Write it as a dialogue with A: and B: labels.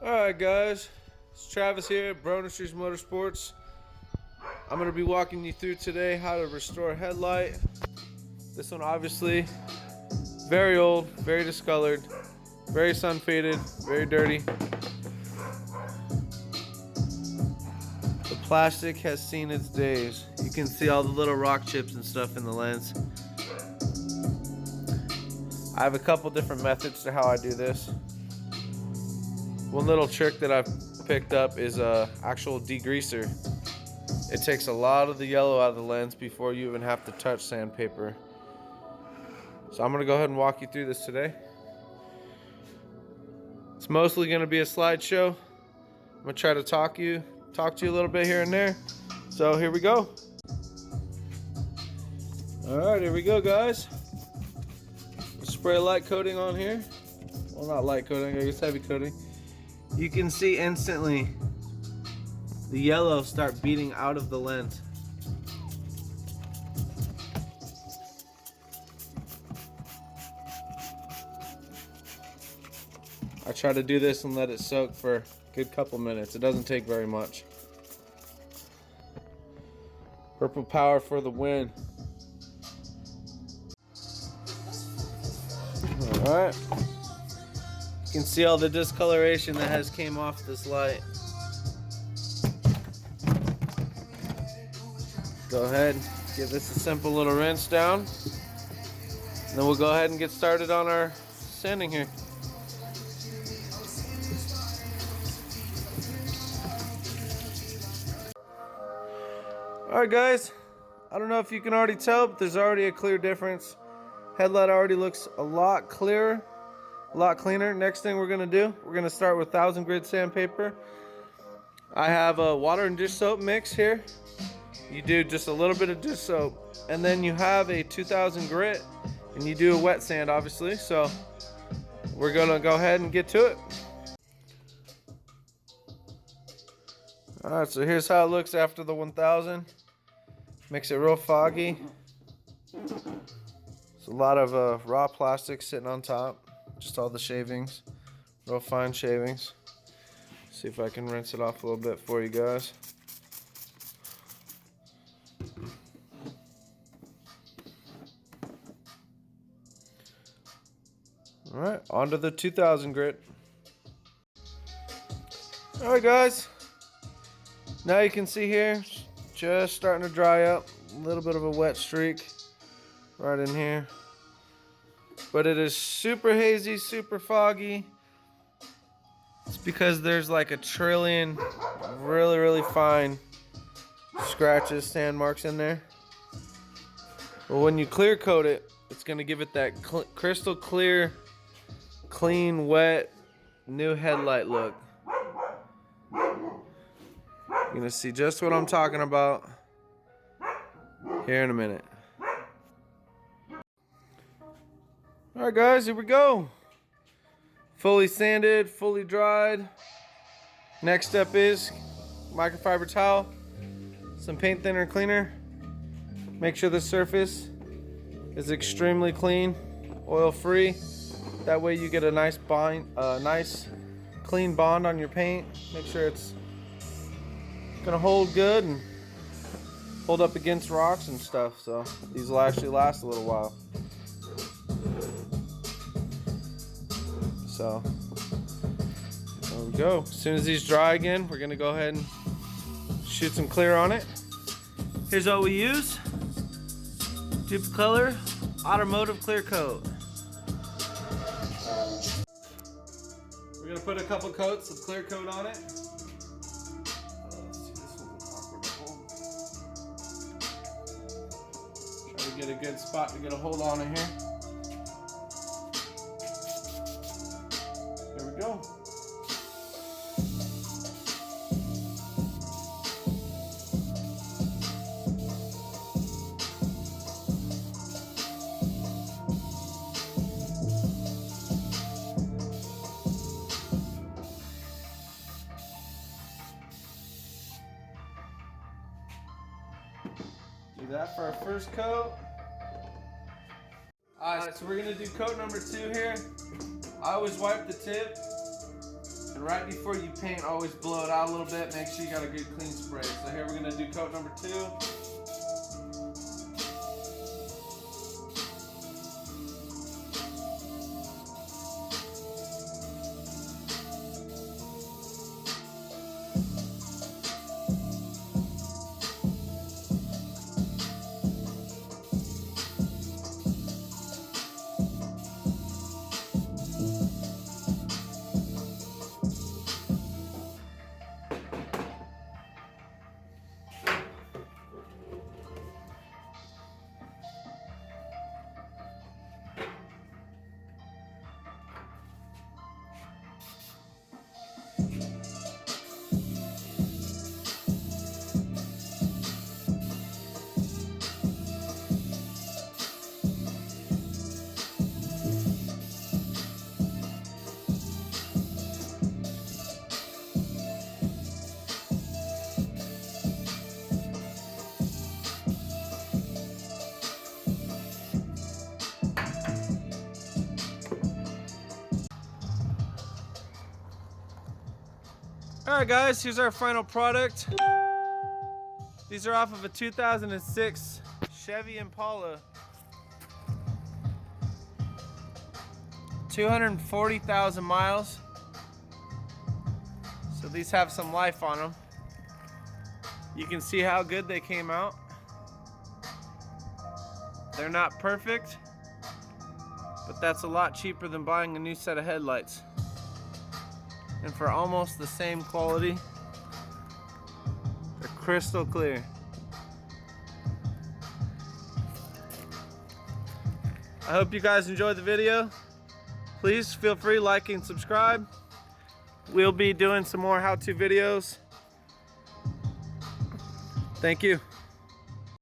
A: Alright guys, it's Travis here at Bronistries Motorsports. I'm going to be walking you through today how to restore a headlight. This one obviously very old, very discolored, very sun faded, very dirty. The plastic has seen its days. You can see all the little rock chips and stuff in the lens. I have a couple different methods to how I do this. One little trick that I've picked up is a actual degreaser. It takes a lot of the yellow out of the lens before you even have to touch sandpaper. So I'm gonna go ahead and walk you through this today. It's mostly gonna be a slideshow. I'm gonna try to talk to you a little bit here and there. So here we go. All right, here we go, guys. Spray a light coating on here. Well, not light coating, I guess heavy coating. You can see instantly the yellow start beating out of the lens. I try to do this and let it soak for a good couple minutes. It doesn't take very much. Purple power for the win. Alright. You can see all the discoloration that has came off this light. Go ahead, give this a simple little rinse down. And then we'll go ahead and get started on our sanding here. Alright guys, I don't know if you can already tell, but there's already a clear difference. Headlight already looks a lot clearer, a lot cleaner. Next thing we're gonna do, we're gonna start with 1000 grit sandpaper. I have a water and dish soap mix here. You do just a little bit of dish soap, and then you have a 2000 grit, and you do a wet sand, obviously. So we're gonna go ahead and get to it. All right, so here's how it looks after the 1000. Makes it real foggy. There's a lot of raw plastic sitting on top, just all the shavings, real fine shavings. See if I can rinse it off a little bit for you guys. All right, on to the 2000 grit. All right, guys. Now you can see here, just starting to dry up. A little bit of a wet streak right in here. But it is super hazy, super foggy. It's because there's like a trillion really, really fine scratches, sand marks in there. But when you clear coat it, it's gonna give it that crystal clear, clean, wet, new headlight look. You're gonna see just what I'm talking about here in a minute. Alright guys, here we go. Fully sanded, fully dried. Next step is microfiber towel, some paint thinner and cleaner. Make sure the surface is extremely clean, oil free. That way you get a nice nice clean bond on your paint. Make sure it's gonna hold good and hold up against rocks and stuff, so these will actually last a little while. So there we go. As soon as these dry again, we're gonna go ahead and shoot some clear on it. Here's what we use: Dupe Color Automotive Clear Coat. We're gonna put a couple coats of clear coat on it. Get a good spot to get a hold on it here. There we go. Do that for our first coat. Alright, so we're gonna do coat number 2 here. I always wipe the tip And right before you paint, always blow it out a little bit. Make sure you got a good clean spray. So here we're gonna do coat number 2. Alright guys, here's our final product. These are off of a 2006 Chevy Impala. 240,000 miles. So these have some life on them. You can see how good they came out. They're not perfect, but that's a lot cheaper than buying a new set of headlights. And for almost the same quality, they're crystal clear. I hope you guys enjoyed the video. Please feel free to like and subscribe. We'll be doing some more how-to videos. Thank you.